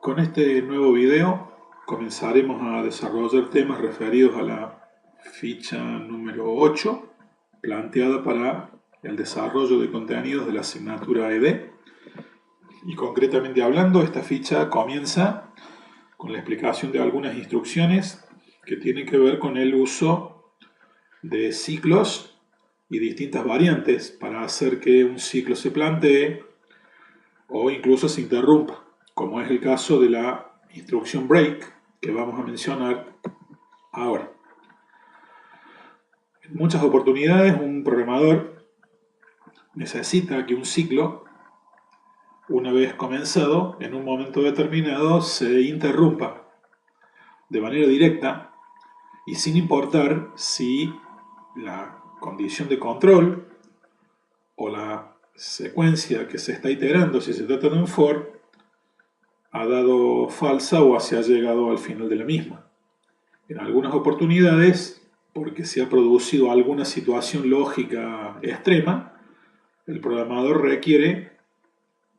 Con este nuevo video comenzaremos a desarrollar temas referidos a la ficha número 8 planteada para el desarrollo de contenidos de la asignatura ED. Y concretamente hablando, esta ficha comienza con la explicación de algunas instrucciones que tienen que ver con el uso de ciclos y distintas variantes para hacer que un ciclo se plantee o incluso se interrumpa, como es el caso de la instrucción break que vamos a mencionar ahora. En muchas oportunidades un programador necesita que un ciclo, una vez comenzado, en un momento determinado se interrumpa de manera directa y sin importar si la condición de control o la secuencia que se está iterando, si se trata de un for, ha dado falsa o se ha llegado al final de la misma. En algunas oportunidades, porque se ha producido alguna situación lógica extrema, el programador requiere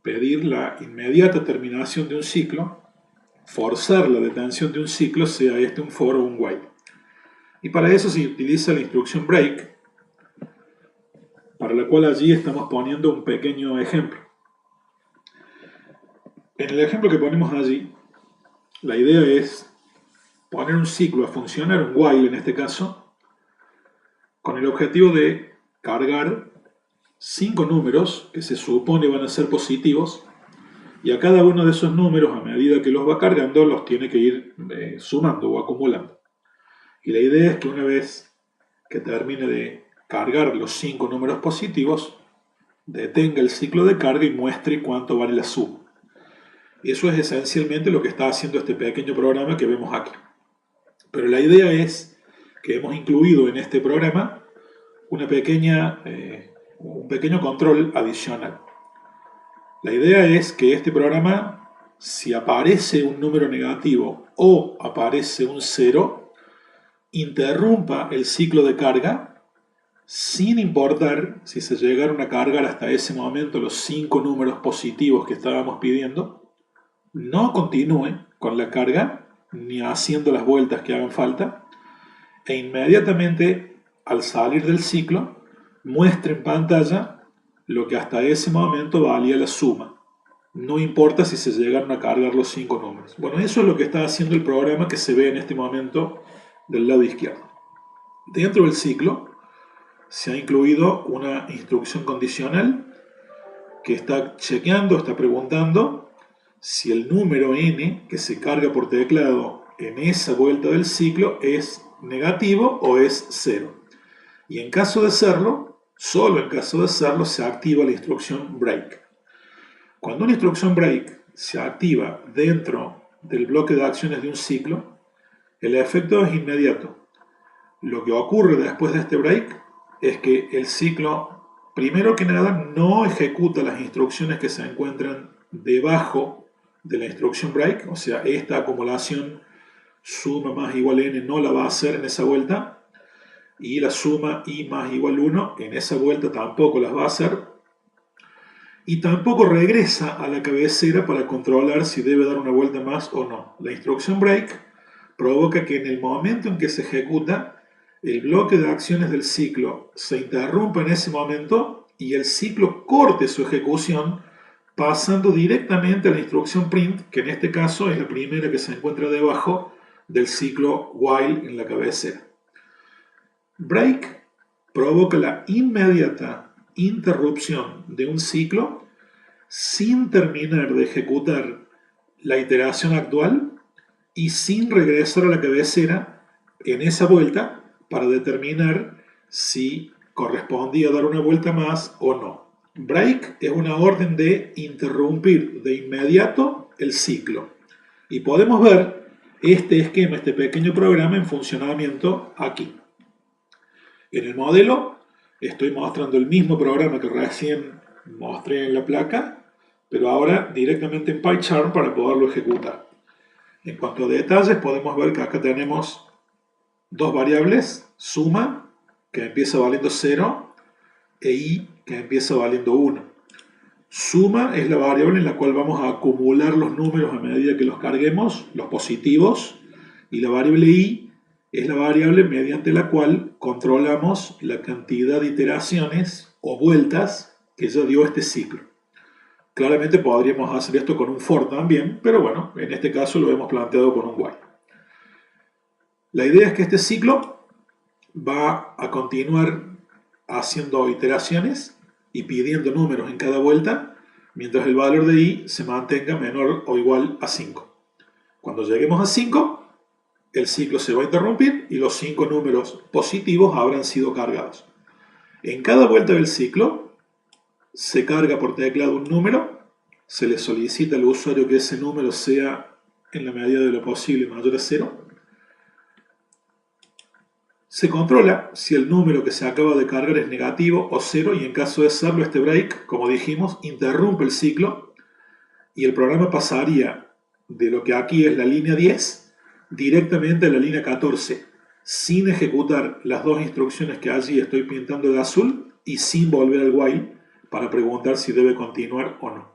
pedir la inmediata terminación de un ciclo, forzar la detención de un ciclo, sea este un for o un while. Y para eso se utiliza la instrucción break, para la cual allí estamos poniendo un pequeño ejemplo. En el ejemplo que ponemos allí, la idea es poner un ciclo a funcionar, un while en este caso, con el objetivo de cargar 5 números que se supone van a ser positivos, y a cada uno de esos números, a medida que los va cargando, los tiene que ir sumando o acumulando. Y la idea es que una vez que termine de cargar los 5 números positivos, detenga el ciclo de carga y muestre cuánto vale la suma. Y eso es esencialmente lo que está haciendo este pequeño programa que vemos aquí. Pero la idea es que hemos incluido en este programa un pequeño control adicional. La idea es que este programa, si aparece un número negativo o aparece un 0, interrumpa el ciclo de carga sin importar si se llegaron a cargar hasta ese momento los 5 números positivos que estábamos pidiendo. No continúe con la carga ni haciendo las vueltas que hagan falta e inmediatamente al salir del ciclo muestre en pantalla lo que hasta ese momento valía la suma. No importa si se llegaron a cargar los 5 números. Bueno, eso es lo que está haciendo el programa que se ve en este momento del lado izquierdo. Dentro del ciclo se ha incluido una instrucción condicional que está chequeando, está preguntando si el número n que se carga por teclado en esa vuelta del ciclo es negativo o es 0. Y en caso de serlo, solo en caso de serlo, se activa la instrucción break. Cuando una instrucción break se activa dentro del bloque de acciones de un ciclo, el efecto es inmediato. Lo que ocurre después de este break es que el ciclo, primero que nada, no ejecuta las instrucciones que se encuentran debajo de la instrucción break, o sea, esta acumulación suma más igual n no la va a hacer en esa vuelta, y la suma i más igual 1 en esa vuelta tampoco las va a hacer, y tampoco regresa a la cabecera para controlar si debe dar una vuelta más o no. La instrucción break provoca que en el momento en que se ejecuta, el bloque de acciones del ciclo se interrumpa en ese momento y el ciclo corte su ejecución pasando directamente a la instrucción print, que en este caso es la primera que se encuentra debajo del ciclo while en la cabecera. Break provoca la inmediata interrupción de un ciclo sin terminar de ejecutar la iteración actual y sin regresar a la cabecera en esa vuelta para determinar si correspondía dar una vuelta más o no. Break es una orden de interrumpir de inmediato el ciclo. Y podemos ver este esquema, este pequeño programa en funcionamiento aquí. En el modelo estoy mostrando el mismo programa que recién mostré en la placa, pero ahora directamente en PyCharm para poderlo ejecutar. En cuanto a detalles, podemos ver que acá tenemos dos variables, suma, que empieza valiendo 0, e i, que empieza valiendo 1. Suma es la variable en la cual vamos a acumular los números a medida que los carguemos, los positivos, y la variable i es la variable mediante la cual controlamos la cantidad de iteraciones o vueltas que ya dio este ciclo. Claramente podríamos hacer esto con un for también, pero bueno, en este caso lo hemos planteado con un while. La idea es que este ciclo va a continuar haciendo iteraciones y pidiendo números en cada vuelta, mientras el valor de i se mantenga menor o igual a 5. Cuando lleguemos a 5, el ciclo se va a interrumpir y los 5 números positivos habrán sido cargados. En cada vuelta del ciclo se carga por teclado un número, se le solicita al usuario que ese número sea en la medida de lo posible mayor a 0. Se controla si el número que se acaba de cargar es negativo o 0 y en caso de serlo este break, como dijimos, interrumpe el ciclo y el programa pasaría de lo que aquí es la línea 10 directamente a la línea 14 sin ejecutar las dos instrucciones que allí estoy pintando de azul y sin volver al while para preguntar si debe continuar o no.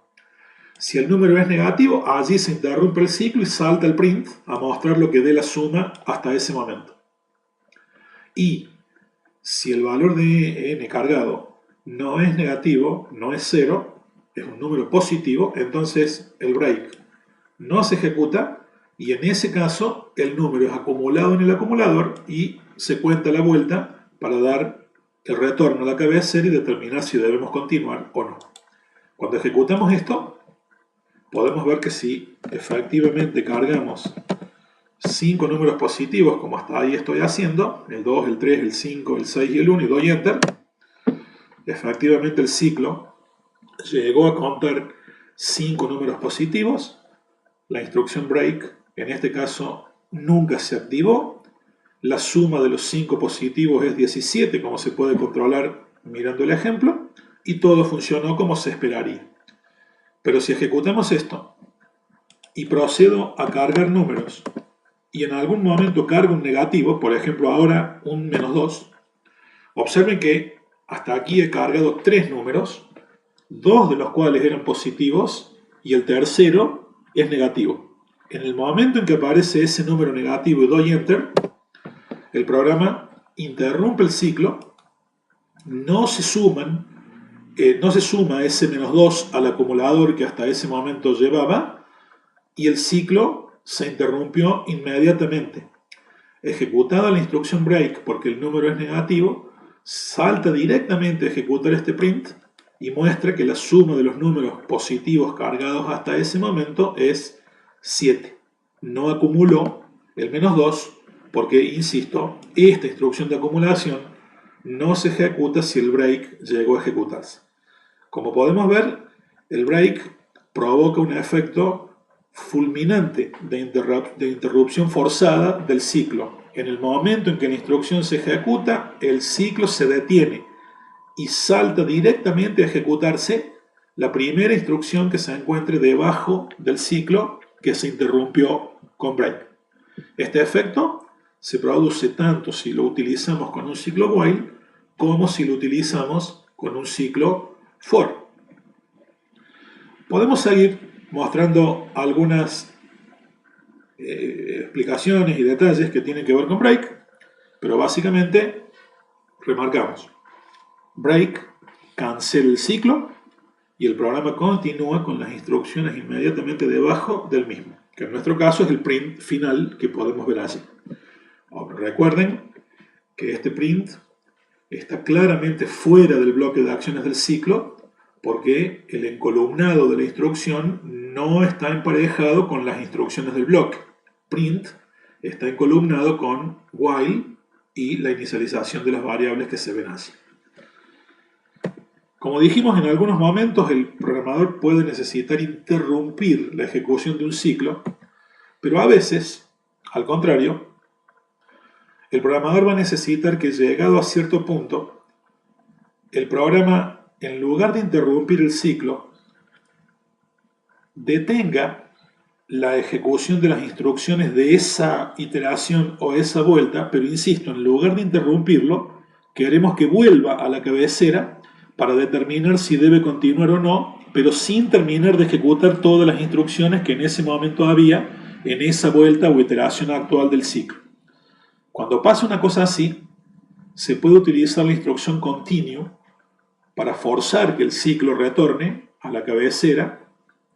Si el número es negativo, allí se interrumpe el ciclo y salta el print a mostrar lo que dé la suma hasta ese momento. Y si el valor de n cargado no es negativo, no es 0, es un número positivo, entonces el break no se ejecuta y en ese caso el número es acumulado en el acumulador y se cuenta la vuelta para dar el retorno a la cabecera y determinar si debemos continuar o no. Cuando ejecutamos esto, podemos ver que si efectivamente cargamos 5 números positivos, como hasta ahí estoy haciendo, el 2, el 3, el 5, el 6 y el 1, y doy Enter, efectivamente el ciclo llegó a contar 5 números positivos. La instrucción break, en este caso, nunca se activó. La suma de los 5 positivos es 17, como se puede controlar mirando el ejemplo, y todo funcionó como se esperaría. Pero si ejecutamos esto y procedo a cargar números y en algún momento cargo un negativo, por ejemplo ahora un -2, observen que hasta aquí he cargado 3 números, 2 de los cuales eran positivos y el tercero es negativo. En el momento en que aparece ese número negativo y doy Enter, el programa interrumpe el ciclo, no se suma ese -2 al acumulador que hasta ese momento llevaba y el ciclo se interrumpió inmediatamente. Ejecutada la instrucción break porque el número es negativo, salta directamente a ejecutar este print y muestra que la suma de los números positivos cargados hasta ese momento es 7. No acumuló el -2 porque, insisto, esta instrucción de acumulación no se ejecuta si el break llegó a ejecutarse. Como podemos ver, el break provoca un efecto fulminante de interrupción forzada del ciclo. En el momento en que la instrucción se ejecuta, el ciclo se detiene y salta directamente a ejecutarse la primera instrucción que se encuentre debajo del ciclo que se interrumpió con break. Este efecto se produce tanto si lo utilizamos con un ciclo while como si lo utilizamos con un ciclo for. Podemos seguir mostrando algunas explicaciones y detalles que tienen que ver con break, pero básicamente remarcamos: break cancela el ciclo y el programa continúa con las instrucciones inmediatamente debajo del mismo, que en nuestro caso es el print final que podemos ver allí. Ahora, recuerden que este print está claramente fuera del bloque de acciones del ciclo porque el encolumnado de la instrucción no está emparejado con las instrucciones del bloque. Print está encolumnado con while y la inicialización de las variables que se ven así. Como dijimos, en algunos momentos el programador puede necesitar interrumpir la ejecución de un ciclo, pero a veces, al contrario, el programador va a necesitar que, llegado a cierto punto, el programa, en lugar de interrumpir el ciclo, detenga la ejecución de las instrucciones de esa iteración o esa vuelta, pero insisto, en lugar de interrumpirlo, queremos que vuelva a la cabecera para determinar si debe continuar o no pero sin terminar de ejecutar todas las instrucciones que en ese momento había en esa vuelta o iteración actual del ciclo. Cuando pasa una cosa así, se puede utilizar la instrucción continue para forzar que el ciclo retorne a la cabecera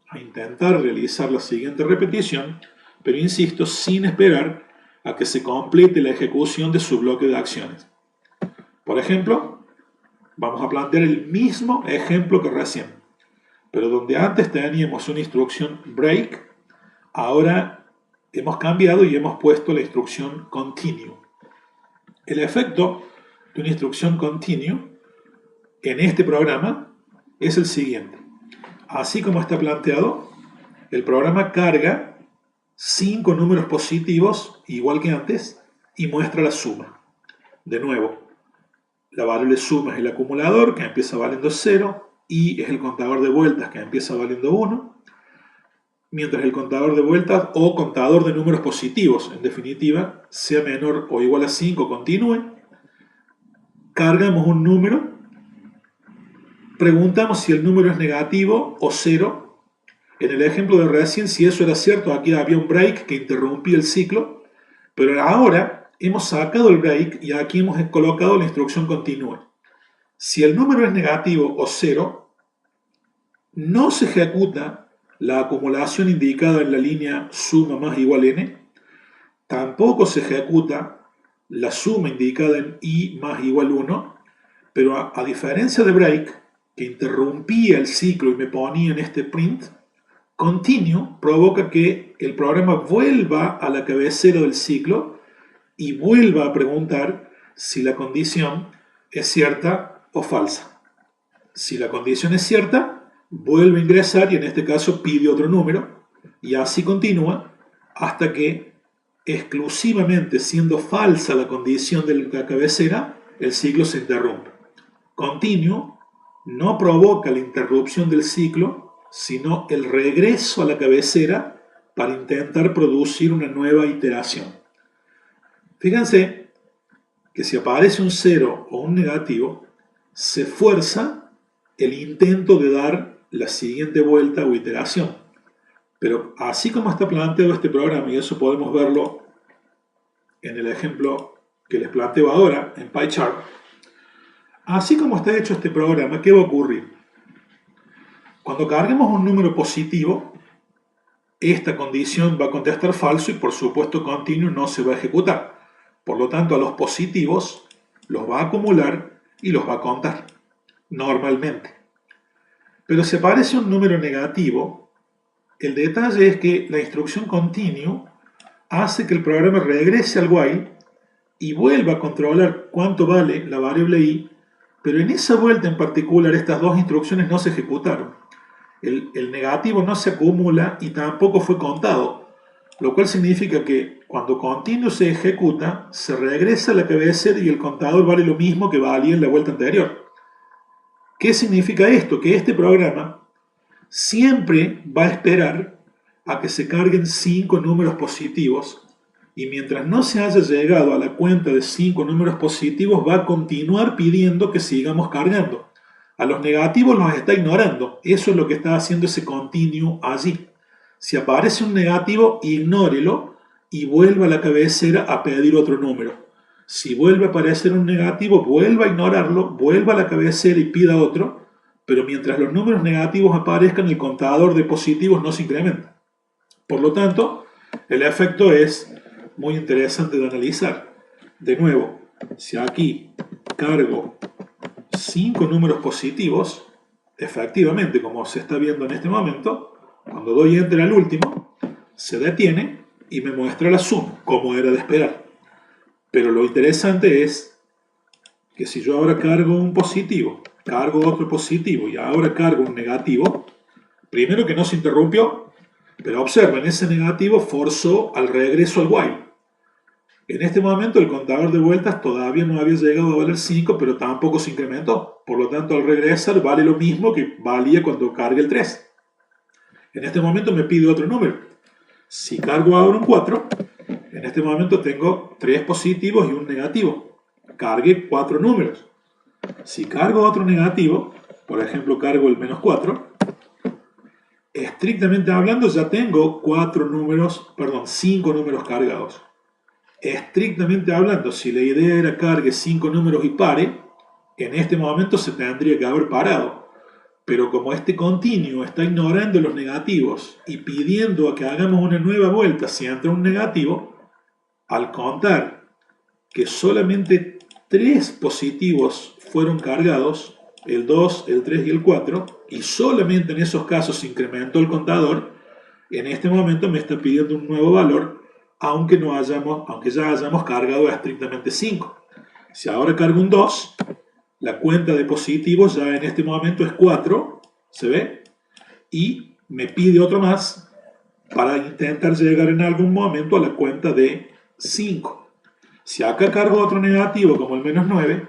a intentar realizar la siguiente repetición, pero insisto, sin esperar a que se complete la ejecución de su bloque de acciones. Por ejemplo, vamos a plantear el mismo ejemplo que recién, pero donde antes teníamos una instrucción break, ahora hemos cambiado y hemos puesto la instrucción continue. El efecto de una instrucción continue en este programa es el siguiente. Así como está planteado, el programa carga 5 números positivos, igual que antes, y muestra la suma. De nuevo, la variable suma es el acumulador, que empieza valiendo 0, y es el contador de vueltas, que empieza valiendo 1, mientras el contador de vueltas o contador de números positivos, en definitiva, sea menor o igual a 5, continúe. Cargamos un número, preguntamos si el número es negativo o 0. En el ejemplo de recién, si eso era cierto, aquí había un break que interrumpía el ciclo, pero ahora hemos sacado el break y aquí hemos colocado la instrucción continue. Si el número es negativo o 0, no se ejecuta la acumulación indicada en la línea suma más igual n, tampoco se ejecuta la suma indicada en i más igual 1, pero a diferencia de break, que interrumpía el ciclo y me ponía en este print, continue provoca que el programa vuelva a la cabecera del ciclo y vuelva a preguntar si la condición es cierta o falsa. Si la condición es cierta, vuelve a ingresar y en este caso pide otro número y así continúa hasta que, exclusivamente siendo falsa la condición de la cabecera, el ciclo se interrumpe. Continue no provoca la interrupción del ciclo, sino el regreso a la cabecera para intentar producir una nueva iteración. Fíjense que si aparece un 0 o un negativo, se fuerza el intento de dar la siguiente vuelta o iteración. Pero así como está planteado este programa, y eso podemos verlo en el ejemplo que les planteo ahora en PyChart, así como está hecho este programa, ¿qué va a ocurrir? Cuando carguemos un número positivo, esta condición va a contestar falso y por supuesto continue no se va a ejecutar. Por lo tanto, a los positivos los va a acumular y los va a contar, normalmente. Pero si aparece un número negativo, el detalle es que la instrucción continue hace que el programa regrese al while y vuelva a controlar cuánto vale la variable i, pero en esa vuelta en particular estas dos instrucciones no se ejecutaron. El negativo no se acumula y tampoco fue contado, lo cual significa que cuando continue se ejecuta, se regresa a la cabecera y el contador vale lo mismo que valía en la vuelta anterior. ¿Qué significa esto? Que este programa siempre va a esperar a que se carguen 5 números positivos y mientras no se haya llegado a la cuenta de 5 números positivos va a continuar pidiendo que sigamos cargando. A los negativos los está ignorando. Eso es lo que está haciendo ese continue allí. Si aparece un negativo, ignórelo y vuelva a la cabecera a pedir otro número. Si vuelve a aparecer un negativo, vuelva a ignorarlo, vuelva a la cabecera y pida otro, pero mientras los números negativos aparezcan, el contador de positivos no se incrementa. Por lo tanto, el efecto es muy interesante de analizar. De nuevo, si aquí cargo 5 números positivos, efectivamente, como se está viendo en este momento, cuando doy enter al último, se detiene y me muestra la suma, como era de esperar. Pero lo interesante es que si yo ahora cargo un positivo, cargo otro positivo y ahora cargo un negativo, primero que no se interrumpió, pero observen, ese negativo forzó al regreso al while. En este momento el contador de vueltas todavía no había llegado a valer 5, pero tampoco se incrementó. Por lo tanto, al regresar vale lo mismo que valía cuando cargue el 3. En este momento me pide otro número. Si cargo ahora un 4, en este momento tengo 3 positivos y un negativo. Cargue 4 números. Si cargo otro negativo, por ejemplo cargo el menos 4, Estrictamente hablando, ya tengo 5 números cargados. Estrictamente hablando, si la idea era cargue 5 números y pare, en este momento se tendría que haber parado. Pero como este continuo está ignorando los negativos y pidiendo a que hagamos una nueva vuelta si entra un negativo, al contar que solamente 3 positivos fueron cargados, el 2, el 3 y el 4, y solamente en esos casos se incrementó el contador, en este momento me está pidiendo un nuevo valor, aunque ya hayamos cargado estrictamente 5. Si ahora cargo un 2, la cuenta de positivos ya en este momento es 4, ¿se ve? Y me pide otro más para intentar llegar en algún momento a la cuenta de 5. Si acá cargo otro negativo como el menos 9,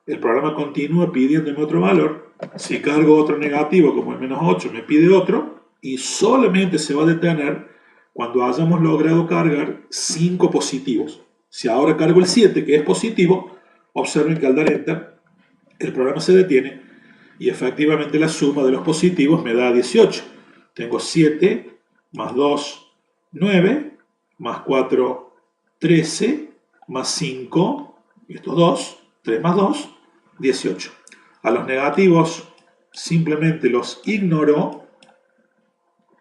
el programa continúa pidiéndome otro valor. Si cargo otro negativo como el menos 8, me pide otro, y solamente se va a detener cuando hayamos logrado cargar 5 positivos. Si ahora cargo el 7, que es positivo, observen que al dar Enter, el programa se detiene y efectivamente la suma de los positivos me da 18. Tengo 7 más 2, 9, más 4, 13, más 5, estos 2, 3 más 2, 18. A los negativos simplemente los ignoró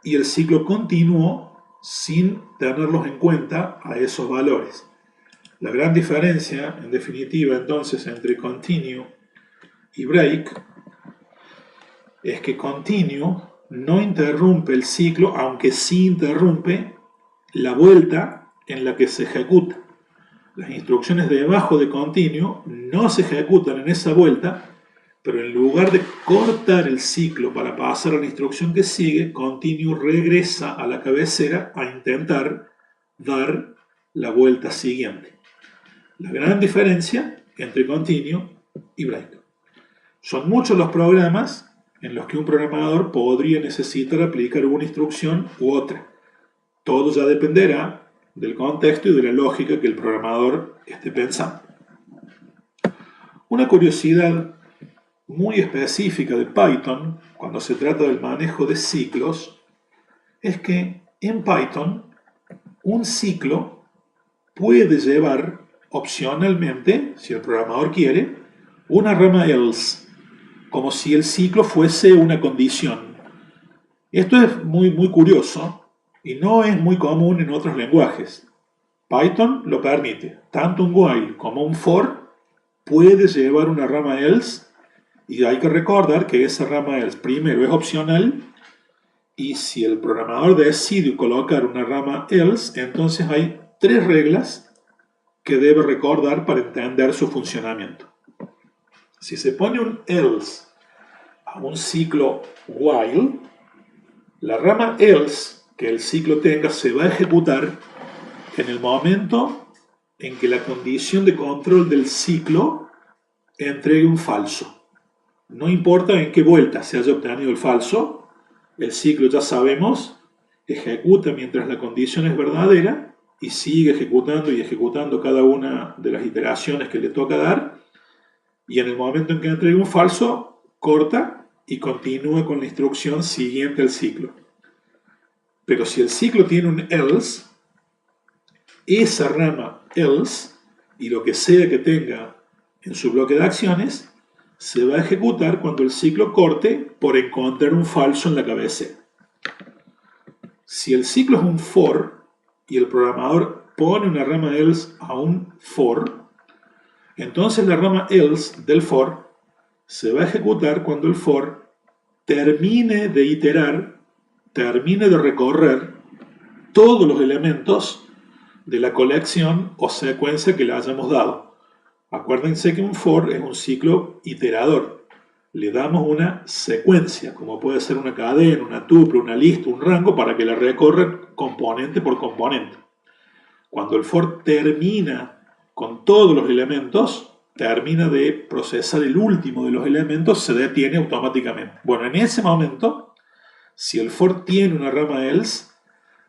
y el ciclo continuó sin tenerlos en cuenta a esos valores. La gran diferencia, en definitiva, entonces, entre continue y break es que continue no interrumpe el ciclo, aunque sí interrumpe la vuelta en la que se ejecuta. Las instrucciones debajo de continue no se ejecutan en esa vuelta, pero en lugar de cortar el ciclo para pasar a la instrucción que sigue, continue regresa a la cabecera a intentar dar la vuelta siguiente. La gran diferencia entre continue y break. Son muchos los programas en los que un programador podría necesitar aplicar una instrucción u otra. Todo ya dependerá del contexto y de la lógica que el programador esté pensando. Una curiosidad muy específica de Python, cuando se trata del manejo de ciclos, es que en Python un ciclo puede llevar opcionalmente, si el programador quiere, una rama else, como si el ciclo fuese una condición. Esto es muy curioso y no es muy común en otros lenguajes. Python lo permite. Tanto un while como un for puede llevar una rama else, y hay que recordar que esa rama else primero es opcional, y si el programador decide colocar una rama else, entonces hay 3 reglas que debe recordar para entender su funcionamiento. Si se pone un else a un ciclo while, la rama else que el ciclo tenga se va a ejecutar en el momento en que la condición de control del ciclo entregue un falso. No importa en qué vuelta se haya obtenido el falso, el ciclo, ya sabemos, ejecuta mientras la condición es verdadera y sigue ejecutando y ejecutando cada una de las iteraciones que le toca dar, y en el momento en que entregue un falso, corta y continúa con la instrucción siguiente al ciclo. Pero si el ciclo tiene un else, esa rama else y lo que sea que tenga en su bloque de acciones se va a ejecutar cuando el ciclo corte por encontrar un falso en la cabecera. Si el ciclo es un for y el programador pone una rama else a un for, entonces la rama else del for se va a ejecutar cuando el for termine de iterar, termine de recorrer todos los elementos de la colección o secuencia que le hayamos dado. Acuérdense que un for es un ciclo iterador. Le damos una secuencia, como puede ser una cadena, una tuple, una lista, un rango, para que la recorra componente por componente. Cuando el for termina con todos los elementos, termina de procesar el último de los elementos, se detiene automáticamente. Bueno, en ese momento, si el for tiene una rama else,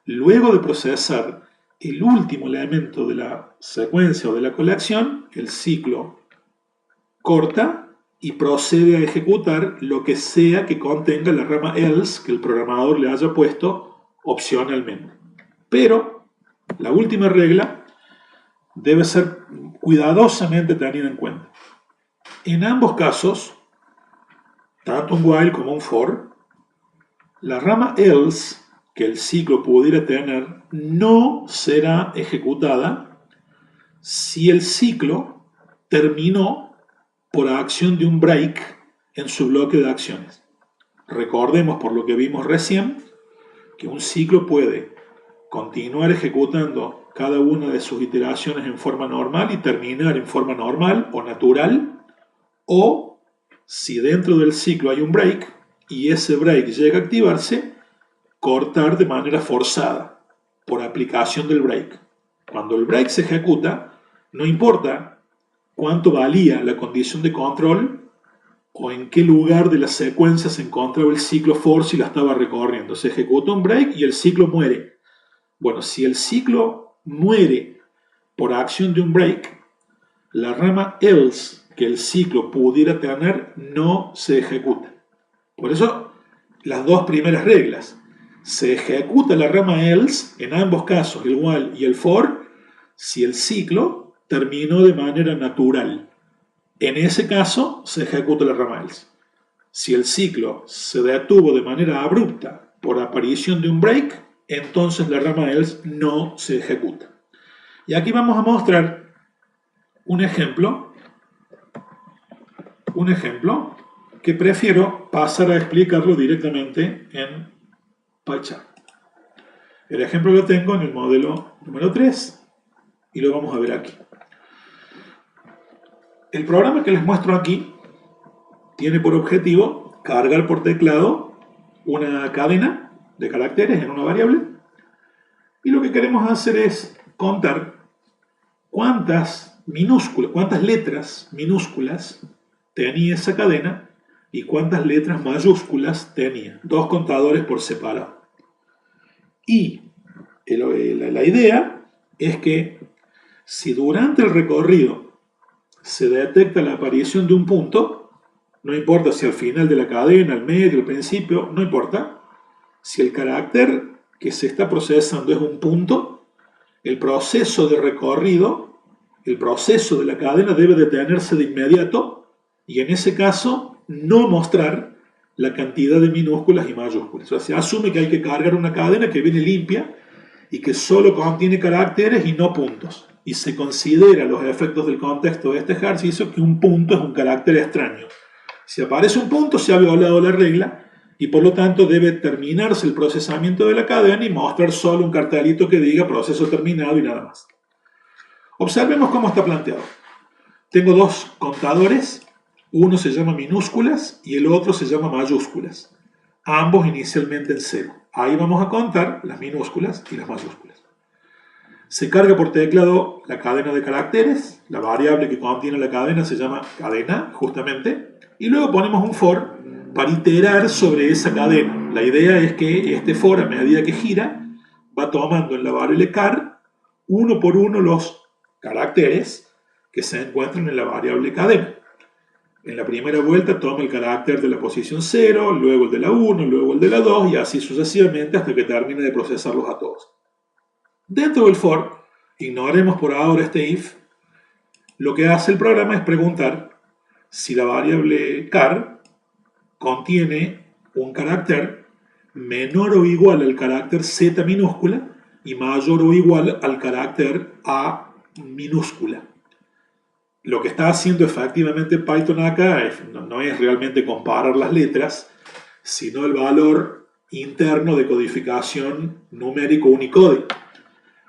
luego de procesar el último elemento de la secuencia o de la colección, el ciclo corta y procede a ejecutar lo que sea que contenga la rama else que el programador le haya puesto opcionalmente. Pero la última regla debe ser cuidadosamente tenida en cuenta. En ambos casos, tanto un while como un for, la rama else que el ciclo pudiera tener no será ejecutada si el ciclo terminó por acción de un break en su bloque de acciones. Recordemos por lo que vimos recién que un ciclo puede continuar ejecutando cada una de sus iteraciones en forma normal y terminar en forma normal o natural, o si dentro del ciclo hay un break y ese break llega a activarse, cortar de manera forzada por aplicación del break. Cuando el break se ejecuta, no importa cuánto valía la condición de control o en qué lugar de la secuencia se encontraba el ciclo for si la estaba recorriendo. Se ejecuta un break y el ciclo muere. Bueno, si el ciclo muere por acción de un break, la rama else que el ciclo pudiera tener no se ejecuta. Por eso, las dos primeras reglas. Se ejecuta la rama else, en ambos casos, el while y el for, si el ciclo terminó de manera natural. En ese caso, se ejecuta la rama else. Si el ciclo se detuvo de manera abrupta por aparición de un break, entonces la rama else no se ejecuta. Y aquí vamos a mostrar un ejemplo que prefiero pasar a explicarlo directamente en PyCharm. El ejemplo lo tengo en el modelo número 3 y lo vamos a ver aquí. El programa que les muestro aquí tiene por objetivo cargar por teclado una cadena de caracteres en una variable y lo que queremos hacer es contar cuántas letras minúsculas tenía esa cadena y cuántas letras mayúsculas tenía. Dos contadores por separado. Y la idea es que si durante el recorrido se detecta la aparición de un punto, no importa si al final de la cadena, al medio, al principio, no importa. Si el carácter que se está procesando es un punto, el proceso de recorrido, el proceso de la cadena debe detenerse de inmediato y en ese caso no mostrar la cantidad de minúsculas y mayúsculas. O sea, se asume que hay que cargar una cadena que viene limpia y que solo contiene caracteres y no puntos. Y se considera los efectos del contexto de este ejercicio que un punto es un carácter extraño. Si aparece un punto, se ha violado la regla y por lo tanto debe terminarse el procesamiento de la cadena y mostrar solo un cartelito que diga proceso terminado y nada más. Observemos cómo está planteado. Tengo dos contadores, uno se llama minúsculas y el otro se llama mayúsculas, ambos inicialmente en 0. Ahí vamos a contar las minúsculas y las mayúsculas. Se carga por teclado la cadena de caracteres, la variable que contiene la cadena se llama cadena, justamente, y luego ponemos un for para iterar sobre esa cadena. La idea es que este for, a medida que gira, va tomando en la variable car uno por uno los caracteres que se encuentran en la variable cadena. En la primera vuelta toma el carácter de la posición 0, luego el de la 1, luego el de la 2 y así sucesivamente hasta que termine de procesarlos a todos. Dentro del for, ignoremos por ahora este if, lo que hace el programa es preguntar si la variable car contiene un carácter menor o igual al carácter z minúscula y mayor o igual al carácter a minúscula. Lo que está haciendo efectivamente Python acá no es realmente comparar las letras, sino el valor interno de codificación numérico Unicode.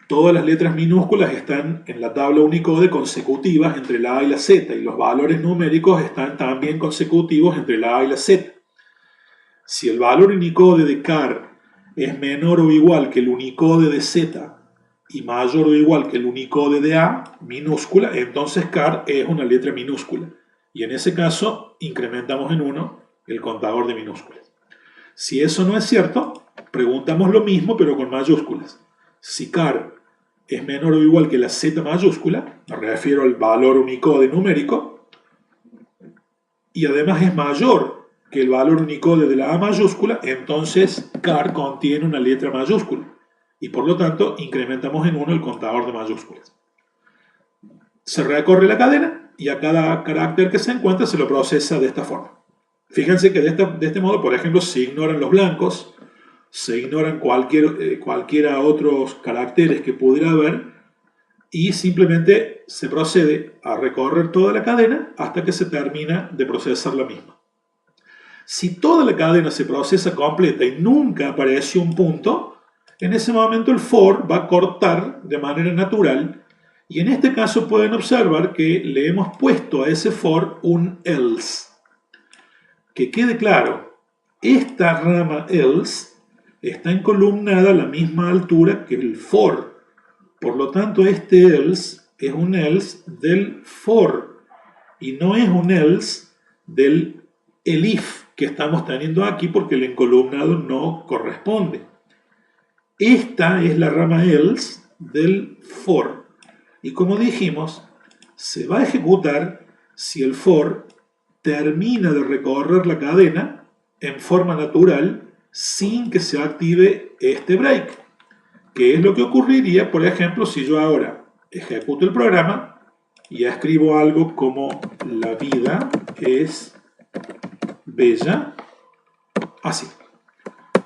Todas las letras minúsculas están en la tabla Unicode consecutivas entre la A y la Z, y los valores numéricos están también consecutivos entre la A y la Z. Si el valor Unicode de car es menor o igual que el Unicode de Z y mayor o igual que el Unicode de A minúscula, entonces car es una letra minúscula. Y en ese caso incrementamos en 1 el contador de minúsculas. Si eso no es cierto, preguntamos lo mismo pero con mayúsculas. Si car es menor o igual que la Z mayúscula, me refiero al valor Unicode numérico, y además es mayor que el valor Unicode de la A mayúscula, entonces car contiene una letra mayúscula y por lo tanto incrementamos en 1 el contador de mayúsculas. Se recorre la cadena y a cada carácter que se encuentra se lo procesa de esta forma. Fíjense que de este modo, por ejemplo, se ignoran los blancos, se ignoran cualquiera otros caracteres que pudiera haber y simplemente se procede a recorrer toda la cadena hasta que se termina de procesar la misma. Si toda la cadena se procesa completa y nunca apareció un punto, en ese momento el for va a cortar de manera natural y en este caso pueden observar que le hemos puesto a ese for un else. Que quede claro, esta rama else está encolumnada a la misma altura que el for. Por lo tanto, este else es un else del for y no es un else del elif que estamos teniendo aquí porque el encolumnado no corresponde. Esta es la rama else del for y como dijimos, se va a ejecutar si el for termina de recorrer la cadena en forma natural sin que se active este break, que es lo que ocurriría, por ejemplo, si yo ahora ejecuto el programa y escribo algo como la vida es bella, así.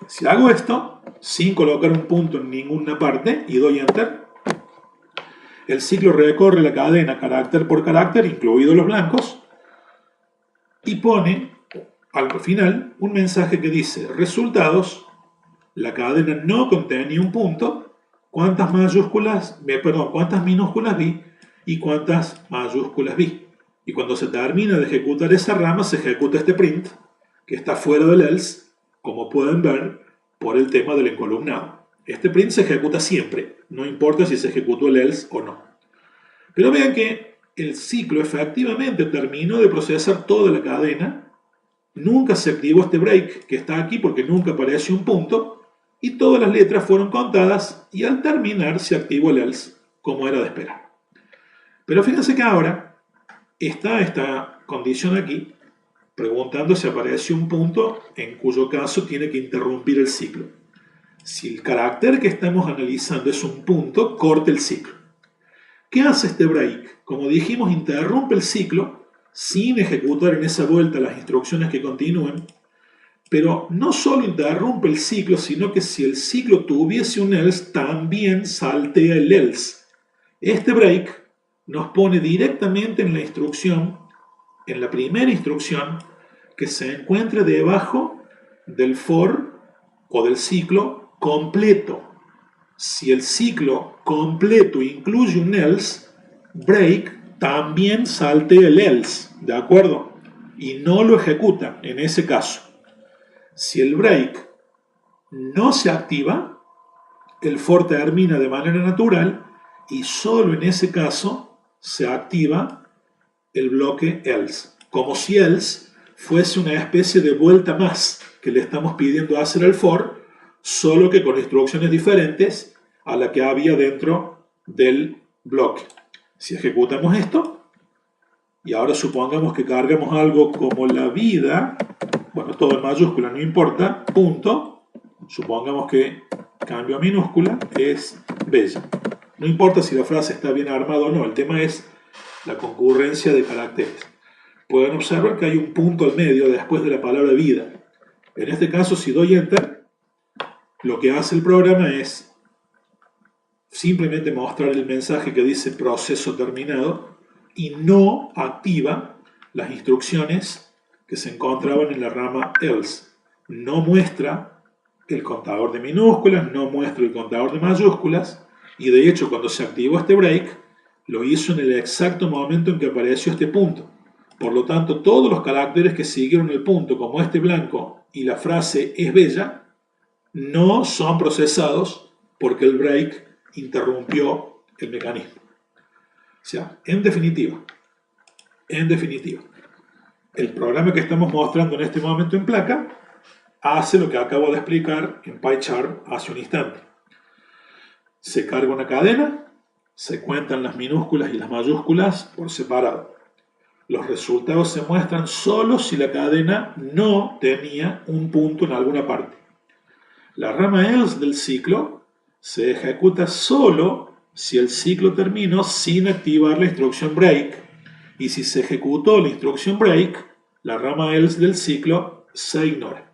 Si hago esto, sin colocar un punto en ninguna parte y doy enter, el ciclo recorre la cadena carácter por carácter, incluidos los blancos, y pone al final un mensaje que dice resultados, la cadena no contenía un punto, cuántas minúsculas vi y cuántas mayúsculas vi. Y cuando se termina de ejecutar esa rama, se ejecuta este print, que está fuera del else, como pueden ver por el tema del encolumnado. Este print se ejecuta siempre, no importa si se ejecutó el else o no. Pero vean que el ciclo efectivamente terminó de procesar toda la cadena, nunca se activó este break que está aquí porque nunca apareció un punto, y todas las letras fueron contadas y al terminar se activó el else, como era de esperar. Pero fíjense que ahora está esta condición aquí, preguntando si apareció un punto, en cuyo caso tiene que interrumpir el ciclo. Si el carácter que estamos analizando es un punto, corte el ciclo. ¿Qué hace este break? Como dijimos, interrumpe el ciclo sin ejecutar en esa vuelta las instrucciones que continúen, pero no solo interrumpe el ciclo, sino que si el ciclo tuviese un else, también saltea el else. Este break nos pone directamente en la instrucción, en la primera instrucción, que se encuentre debajo del for o del ciclo completo. Si el ciclo completo incluye un else, break también saltea el else, ¿de acuerdo? Y no lo ejecuta en ese caso. Si el break no se activa, el for termina de manera natural y solo en ese caso se activa el bloque else, como si else fuese una especie de vuelta más que le estamos pidiendo hacer al for, solo que con instrucciones diferentes a la que había dentro del bloque. Si ejecutamos esto, y ahora supongamos que cargamos algo como la vida, bueno, todo en mayúscula, no importa, punto, supongamos que cambio a minúscula, es bella. No importa si la frase está bien armada o no, el tema es la concurrencia de caracteres. Pueden observar que hay un punto al medio después de la palabra vida. En este caso, si doy enter, lo que hace el programa es simplemente mostrar el mensaje que dice proceso terminado y no activa las instrucciones que se encontraban en la rama else. No muestra el contador de minúsculas, no muestra el contador de mayúsculas y de hecho cuando se activó este break lo hizo en el exacto momento en que apareció este punto. Por lo tanto, todos los caracteres que siguieron el punto, como este blanco y la frase es bella, no son procesados porque el break interrumpió el mecanismo. O sea, en definitiva, el programa que estamos mostrando en este momento en placa hace lo que acabo de explicar en PyCharm hace un instante. Se carga una cadena, se cuentan las minúsculas y las mayúsculas por separado. Los resultados se muestran solo si la cadena no tenía un punto en alguna parte. La rama else del ciclo se ejecuta solo si el ciclo terminó sin activar la instrucción break, y si se ejecutó la instrucción break, la rama else del ciclo se ignora.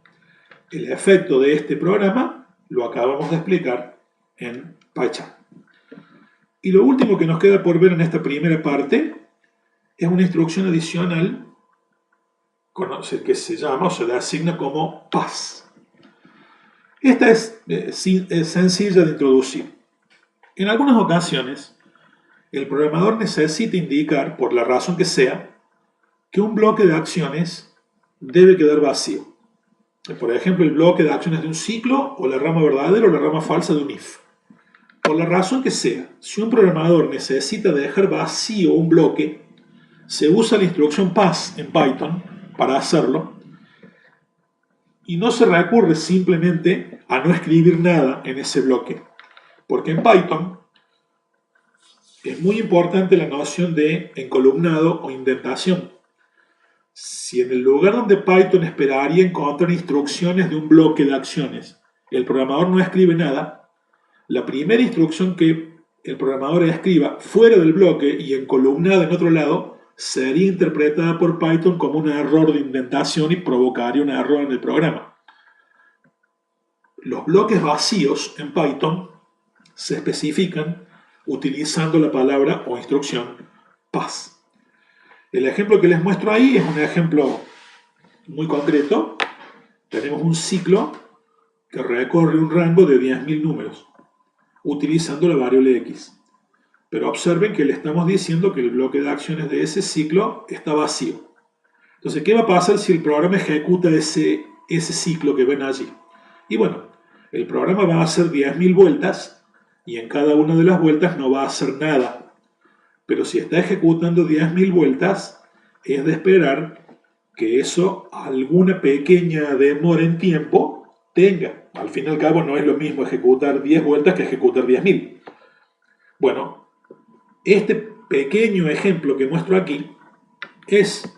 El efecto de este programa lo acabamos de explicar en PyCharm. Y lo último que nos queda por ver en esta primera parte es una instrucción adicional que se llama o se le asigna como pass. Esta es sencilla de introducir. En algunas ocasiones, el programador necesita indicar, por la razón que sea, que un bloque de acciones debe quedar vacío. Por ejemplo, el bloque de acciones de un ciclo, o la rama verdadera o la rama falsa de un if. Por la razón que sea, si un programador necesita dejar vacío un bloque, se usa la instrucción pass en Python para hacerlo, y no se recurre simplemente a no escribir nada en ese bloque, porque en Python es muy importante la noción de encolumnado o indentación. Si en el lugar donde Python esperaría encontrar instrucciones de un bloque de acciones, el programador no escribe nada, la primera instrucción que el programador escriba fuera del bloque y encolumnada en otro lado sería interpretada por Python como un error de indentación y provocaría un error en el programa. Los bloques vacíos en Python se especifican utilizando la palabra o instrucción pass. El ejemplo que les muestro ahí es un ejemplo muy concreto. Tenemos un ciclo que recorre un rango de 10.000 números utilizando la variable x. Pero observen que le estamos diciendo que el bloque de acciones de ese ciclo está vacío. Entonces, ¿qué va a pasar si el programa ejecuta ese ciclo que ven allí? Y bueno, el programa va a hacer 10.000 vueltas y en cada una de las vueltas no va a hacer nada. Pero si está ejecutando 10.000 vueltas, es de esperar que eso alguna pequeña demora en tiempo tenga. Al fin y al cabo no es lo mismo ejecutar 10 vueltas que ejecutar 10.000. Bueno, este pequeño ejemplo que muestro aquí es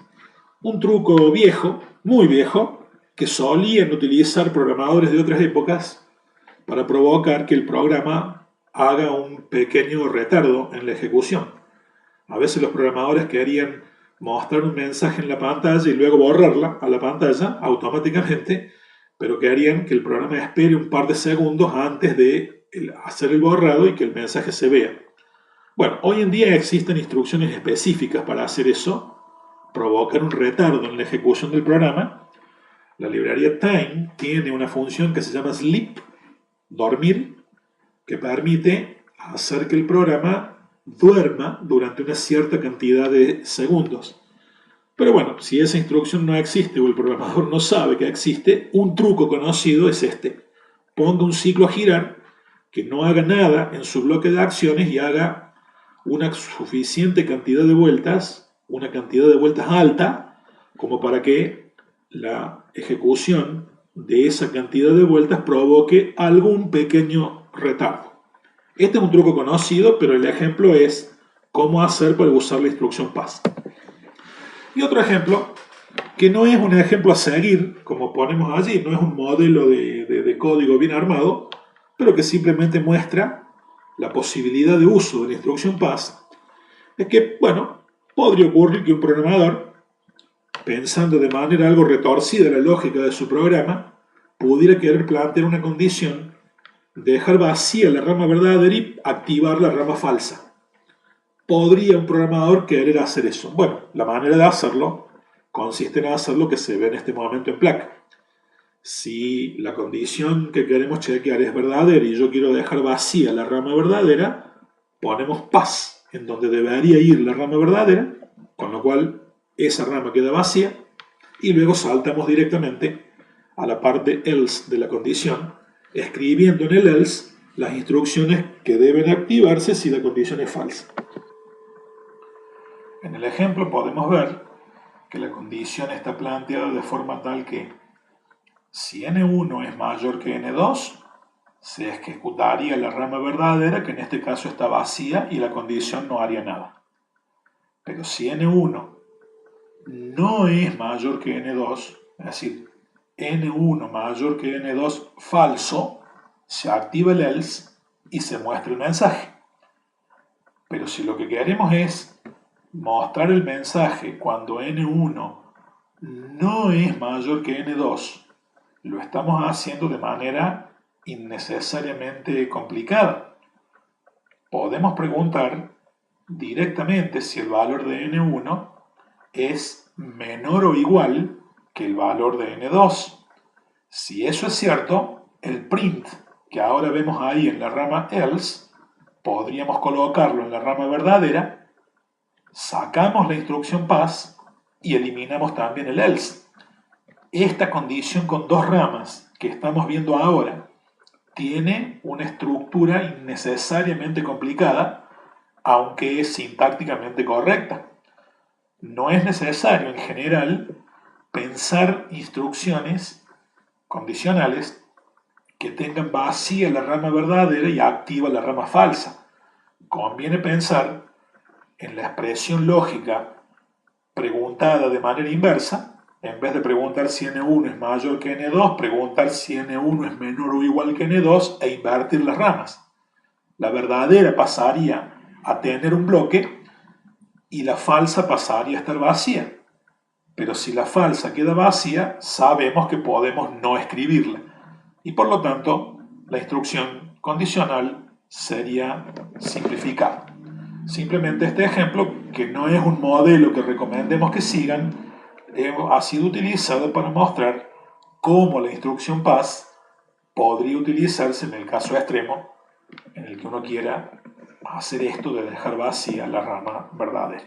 un truco viejo, muy viejo, que solían utilizar programadores de otras épocas para provocar que el programa haga un pequeño retardo en la ejecución. A veces los programadores querían mostrar un mensaje en la pantalla y luego borrarla a la pantalla automáticamente, pero querían que el programa espere un par de segundos antes de hacer el borrado y que el mensaje se vea. Bueno, hoy en día existen instrucciones específicas para hacer eso, provocar un retardo en la ejecución del programa. La librería Time tiene una función que se llama sleep, dormir, que permite hacer que el programa duerma durante una cierta cantidad de segundos. Pero bueno, si esa instrucción no existe o el programador no sabe que existe, un truco conocido es este. Ponga un ciclo a girar que no haga nada en su bloque de acciones y haga una suficiente cantidad de vueltas, una cantidad de vueltas alta, como para que la ejecución de esa cantidad de vueltas provoque algún pequeño retardo. Este es un truco conocido, pero el ejemplo es cómo hacer para usar la instrucción pass. Y otro ejemplo, que no es un ejemplo a seguir, como ponemos allí, no es un modelo de código bien armado, pero que simplemente muestra la posibilidad de uso de la instrucción pass, es que, bueno, podría ocurrir que un programador, pensando de manera algo retorcida la lógica de su programa, pudiera querer plantear una condición de dejar vacía la rama verdadera y activar la rama falsa. ¿Podría un programador querer hacer eso? Bueno, la manera de hacerlo consiste en hacer lo que se ve en este momento en placa. Si la condición que queremos chequear es verdadera y yo quiero dejar vacía la rama verdadera, ponemos pass en donde debería ir la rama verdadera, con lo cual esa rama queda vacía, y luego saltamos directamente a la parte else de la condición, escribiendo en el else las instrucciones que deben activarse si la condición es falsa. En el ejemplo podemos ver que la condición está planteada de forma tal que si n1 es mayor que n2, se ejecutaría la rama verdadera, que en este caso está vacía, y la condición no haría nada. Pero si n1 no es mayor que n2, es decir, n1 mayor que n2 falso, se activa el else y se muestra el mensaje. Pero si lo que queremos es mostrar el mensaje cuando n1 no es mayor que n2, lo estamos haciendo de manera innecesariamente complicada. Podemos preguntar directamente si el valor de n1 es menor o igual que el valor de n2. Si eso es cierto, el print que ahora vemos ahí en la rama else, podríamos colocarlo en la rama verdadera, sacamos la instrucción pass y eliminamos también el else. Esta condición con dos ramas que estamos viendo ahora tiene una estructura innecesariamente complicada, aunque es sintácticamente correcta. No es necesario en general pensar instrucciones condicionales que tengan vacía la rama verdadera y activa la rama falsa. Conviene pensar en la expresión lógica preguntada de manera inversa. En vez de preguntar si n1 es mayor que n2, preguntar si n1 es menor o igual que n2 e invertir las ramas. La verdadera pasaría a tener un bloque y la falsa pasaría a estar vacía. Pero si la falsa queda vacía, sabemos que podemos no escribirla. Y por lo tanto, la instrucción condicional sería simplificar. Simplemente este ejemplo, que no es un modelo que recomendemos que sigan, ha sido utilizado para mostrar cómo la instrucción pass podría utilizarse en el caso extremo en el que uno quiera hacer esto de dejar vacía la rama verdadera.